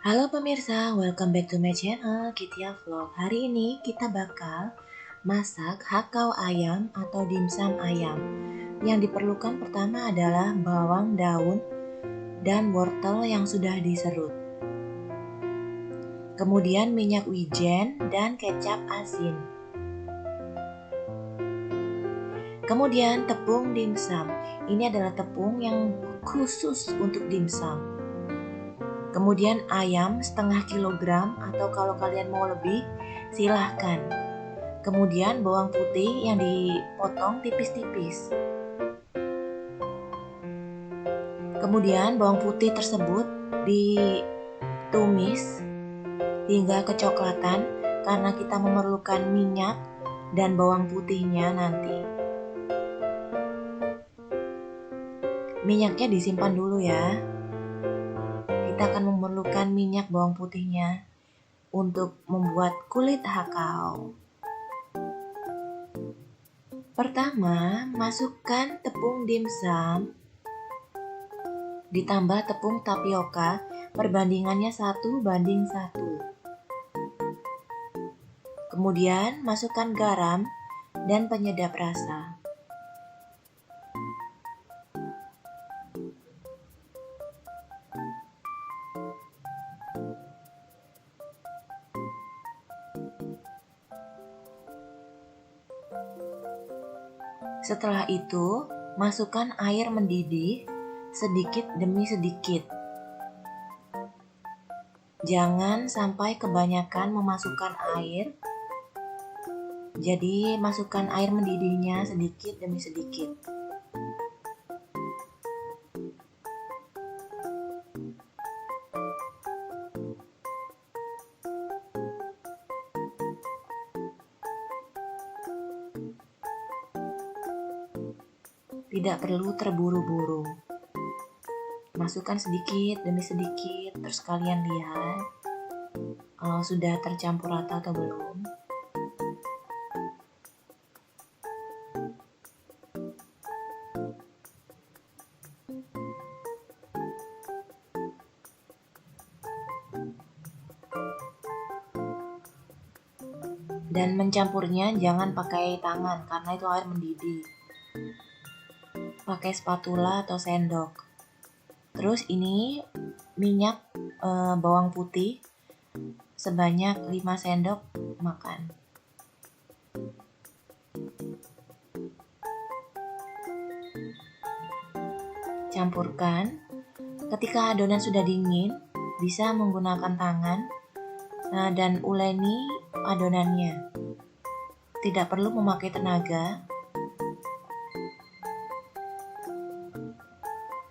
Halo pemirsa, welcome back to my channel Kitia Vlog. Hari ini kita bakal masak hakau ayam atau dimsum ayam. Yang diperlukan pertama adalah bawang daun dan wortel yang sudah diserut. Kemudian minyak wijen dan kecap asin. Kemudian tepung dimsum. Ini adalah tepung yang khusus untuk dimsum. Kemudian ayam setengah kilogram atau kalau kalian mau lebih silahkan. Kemudian bawang putih yang dipotong tipis-tipis. Kemudian bawang putih tersebut ditumis hingga kecoklatan karena kita memerlukan minyak dan bawang putihnya nanti. Minyaknya disimpan dulu ya. Kita akan memerlukan minyak bawang putihnya untuk membuat kulit hakau. Pertama, masukkan tepung dimsum ditambah tepung tapioka, perbandingannya 1:1. Kemudian masukkan garam dan penyedap rasa. Setelah itu, masukkan air mendidih sedikit demi sedikit. Jangan sampai kebanyakan memasukkan air. Jadi, masukkan air mendidihnya sedikit demi sedikit. Tidak perlu terburu-buru. Masukkan sedikit demi sedikit, terus kalian lihat sudah tercampur rata atau belum. Dan mencampurnya jangan pakai tangan karena itu air mendidih. Pakai spatula atau sendok. Terus ini minyak bawang putih sebanyak 5 sendok makan. Campurkan. Ketika adonan sudah dingin, bisa menggunakan tangan dan uleni adonannya. Tidak perlu memakai tenaga.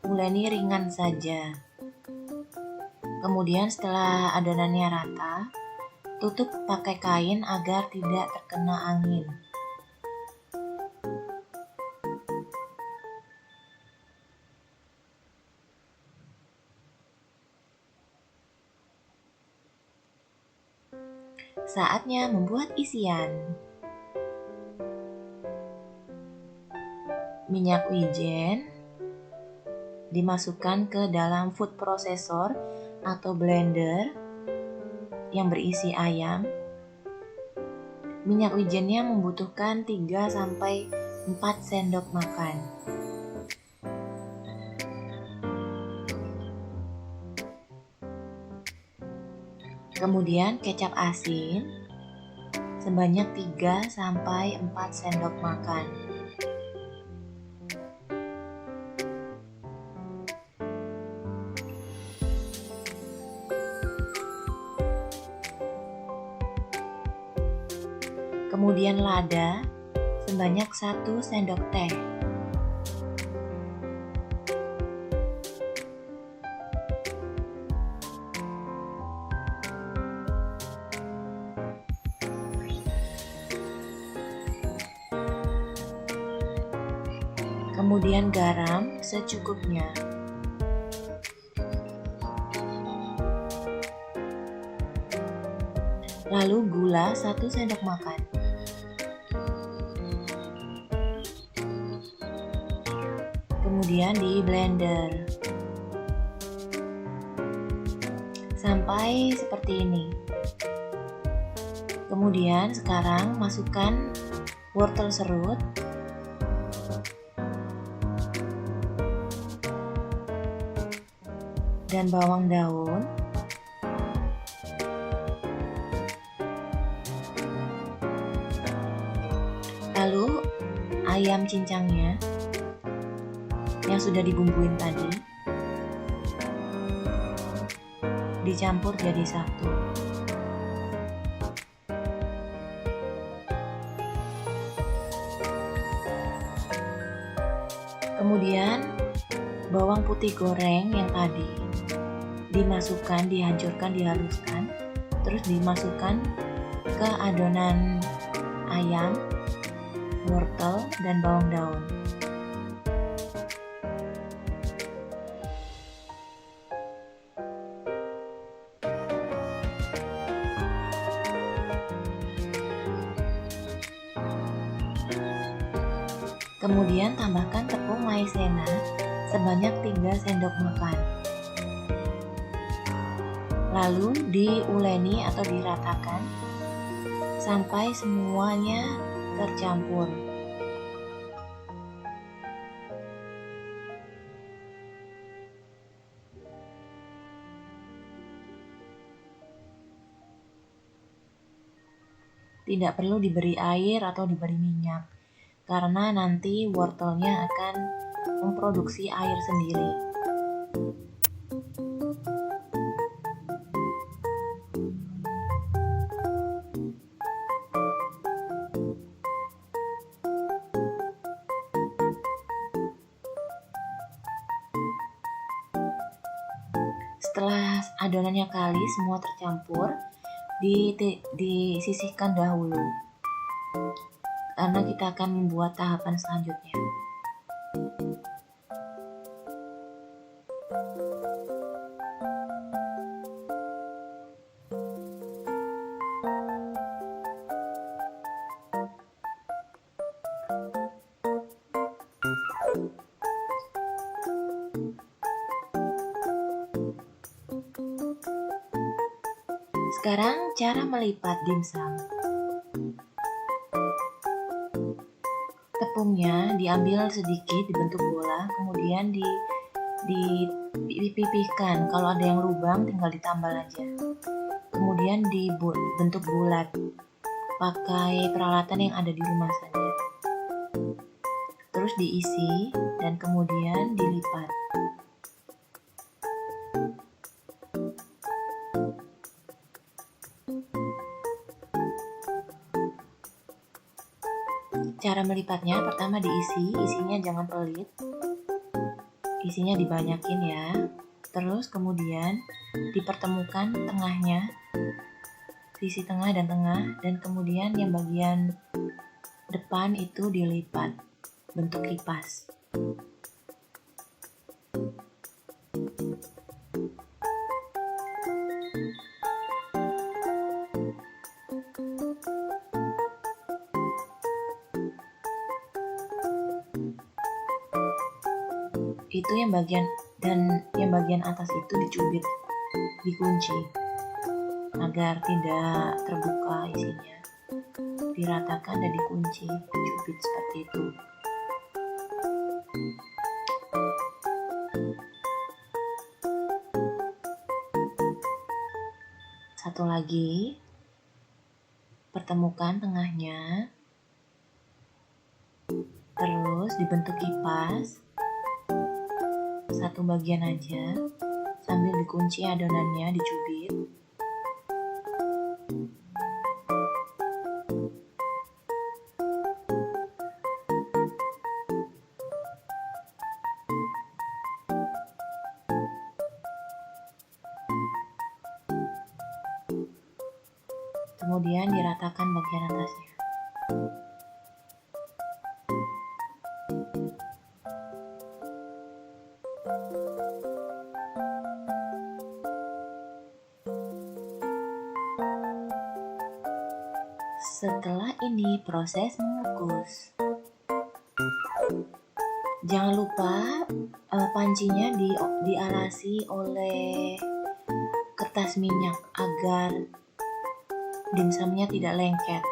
Uleni ringan saja. Kemudian setelah adonannya rata, tutup pakai kain agar tidak terkena angin. Saatnya membuat isian. Minyak wijen dimasukkan ke dalam food processor atau blender yang berisi ayam. Minyak wijennya membutuhkan 3-4 sendok makan. Kemudian kecap asin sebanyak 3-4 sendok makan. Kemudian lada sebanyak 1 sendok teh. Kemudian garam secukupnya. Lalu gula 1 sendok makan. Kemudian di blender. sampai seperti ini. Kemudian sekarang masukkan wortel serut, dan bawang daun, lalu ayam cincangnya yang sudah dibumbuin tadi dicampur jadi satu. Kemudian bawang putih goreng yang tadi dimasukkan, dihancurkan, dihaluskan, terus dimasukkan ke adonan ayam, wortel, dan bawang daun. Kemudian tambahkan tepung maizena sebanyak 3 sendok makan. Lalu diuleni atau diratakan sampai semuanya tercampur. Tidak perlu diberi air atau diberi minyak, karena nanti wortelnya akan memproduksi air sendiri. Setelah adonannya kali semua tercampur, disisihkan dahulu, karena kita akan membuat tahapan selanjutnya. Sekarang cara melipat dimsum. Tepungnya diambil sedikit, dibentuk bola, kemudian dipipihkan. Kalau ada yang lubang tinggal ditambal aja. Kemudian dibentuk bulat pakai peralatan yang ada di rumah saja. Terus diisi dan kemudian dilipat. Cara melipatnya, pertama isinya jangan pelit, isinya dibanyakin ya. Terus kemudian dipertemukan tengahnya, sisi tengah dan kemudian yang bagian depan itu dilipat, bentuk kipas. Itu yang bagian atas itu dicubit, dikunci agar tidak terbuka isinya, diratakan dan dikunci, dicubit seperti itu. Satu lagi, pertemukan tengahnya, terus dibentuk kipas. Satu bagian aja sambil dikunci adonannya, dicubit. Kemudian diratakan bagian atasnya. Setelah ini proses mengukus. Jangan lupa pancinya dialasi oleh kertas minyak agar dimsumnya tidak lengket.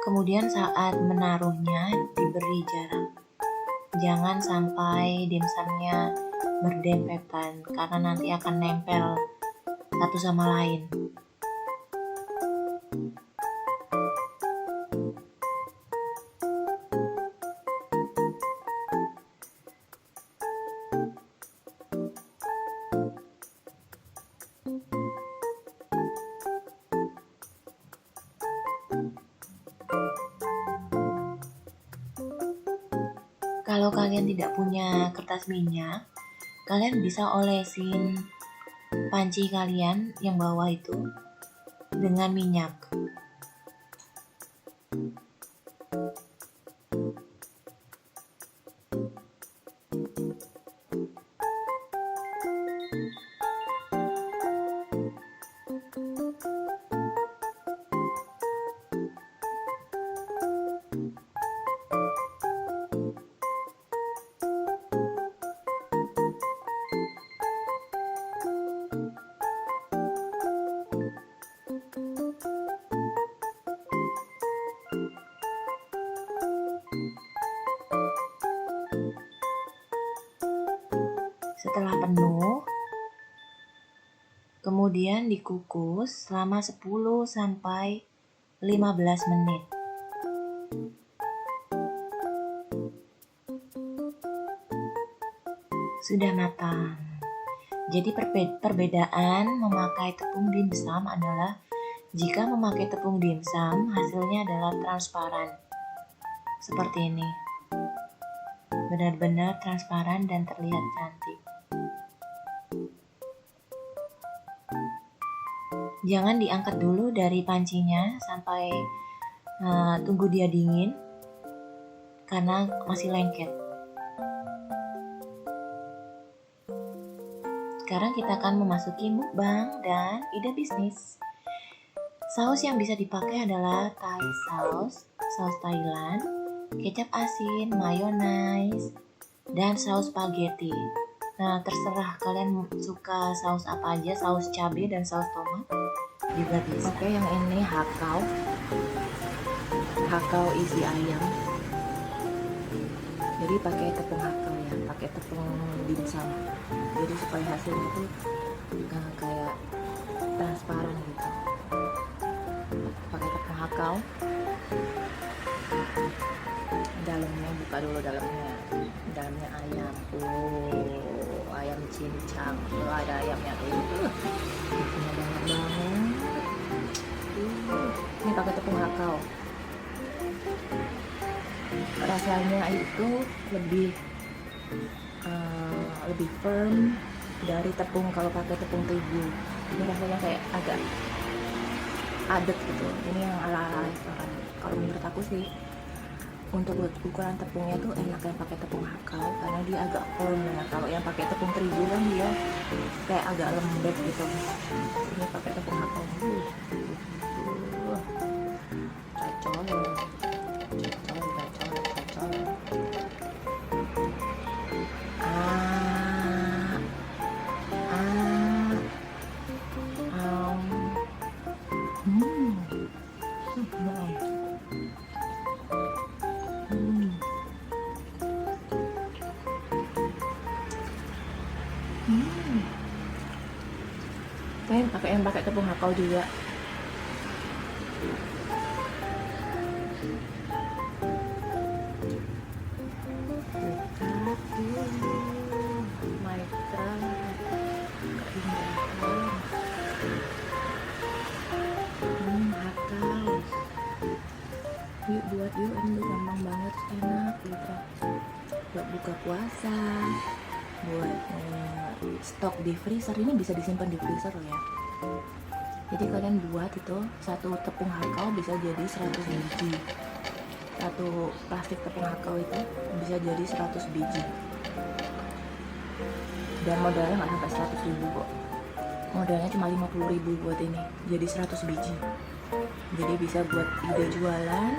Kemudian saat menaruhnya diberi jarak. Jangan sampai dimsumnya berdempetan karena nanti akan nempel satu sama lain. Kalau kalian tidak punya kertas minyak, kalian bisa olesin panci kalian yang bawah itu dengan minyak. Setelah penuh, kemudian dikukus selama 10 sampai 15 menit. Sudah matang. Jadi perbedaan memakai tepung dimsum adalah jika memakai tepung dimsum hasilnya adalah transparan. Seperti ini. Benar-benar transparan dan terlihat cantik. Jangan diangkat dulu dari pancinya sampai tunggu dia dingin karena masih lengket. Sekarang kita akan memasuki mukbang dan ide bisnis. Saus yang bisa dipakai adalah Thai sauce, saus Thailand, kecap asin, mayonaise, dan saus spaghetti. Nah, terserah kalian suka saus apa aja, saus cabai dan saus tomat juga bisa. Oke, yang ini hakau isi ayam. Jadi pakai tepung hakau ya, pakai tepung dimsum. Jadi supaya hasilnya itu kayak transparan gitu. Pakai tepung hakau. Dalamnya buka dulu dalamnya ayam. Ayam cincang. Ada ayamnya tuh. Ini banyak banget. Ini pakai tepung hakau. Rasanya itu lebih firm dari tepung kalau pakai tepung terigu. Ini rasanya kayak agak adet gitu. Ini yang ala restoran. Kalau menurut aku sih untuk ukuran tepungnya tuh enak yang pakai tepung hakau karena dia agak firm. Nah, kalau yang pakai tepung terigu kan dia kayak agak lembek gitu. Ini pakai tepung hakau. Saya pakai tepung hakau juga. Yuk buat yuk, ini gampang banget, enak gitu. Buat buka puasa, buat stok di freezer, ini bisa disimpan di freezer loh ya. Jadi kalian buat itu satu tepung hakau bisa jadi 100 biji. Satu plastik tepung hakau itu bisa jadi 100 biji. Dan modalnya nggak sampai 100.000 kok. Modalnya cuma 50.000 buat ini. Jadi 100 biji. Jadi bisa buat ide jualan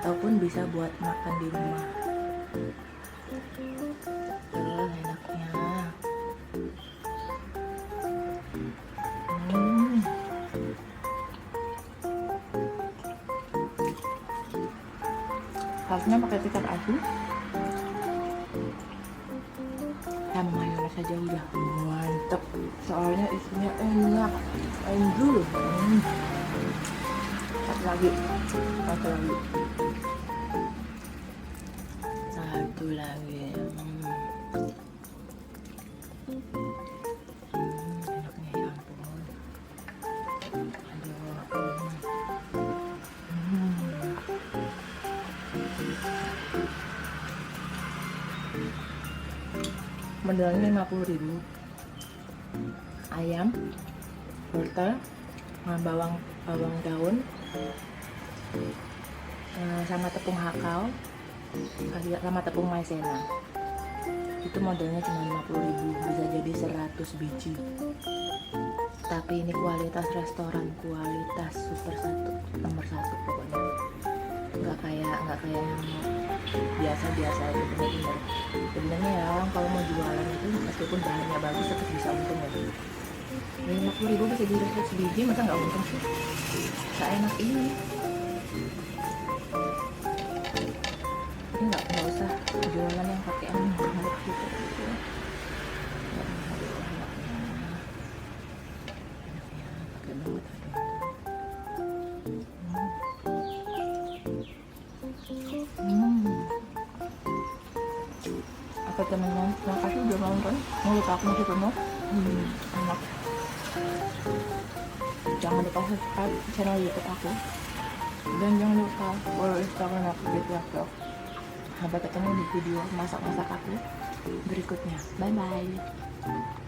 ataupun bisa buat makan di rumah. Enaknya. sausnya pakai kecap asin sama mayones aja udah mantep, soalnya isinya enak, endul. Satu lagi. Enaknya ya ampun. Modelnya 50.000. Ayam, wortel, bawang daun, sama tepung hakau, sama tepung maizena. Itu modelnya cuma 50.000, bisa jadi 100 biji. Tapi ini kualitas restoran, kualitas nomor satu pokoknya. Nggak kayak yang biasa-biasa itu, bener-bener. Sebenarnya ya orang kalau mau jualan itu meskipun bahannya bagus tetap bisa untung ya. 50.000 bisa jadi 100 biji, masa nggak untung sih? Nggak enak ini. Jadi nggak usah jualan yang pakai yang mahal gitu. Oke teman-teman, terima kasih udah nonton. Mulut aku masih penuh. Enak. Jangan lupa subscribe channel YouTube aku, dan jangan lupa follow Instagram aku @vlog. Sampai ketemu di video masak-masak aku berikutnya. Bye bye.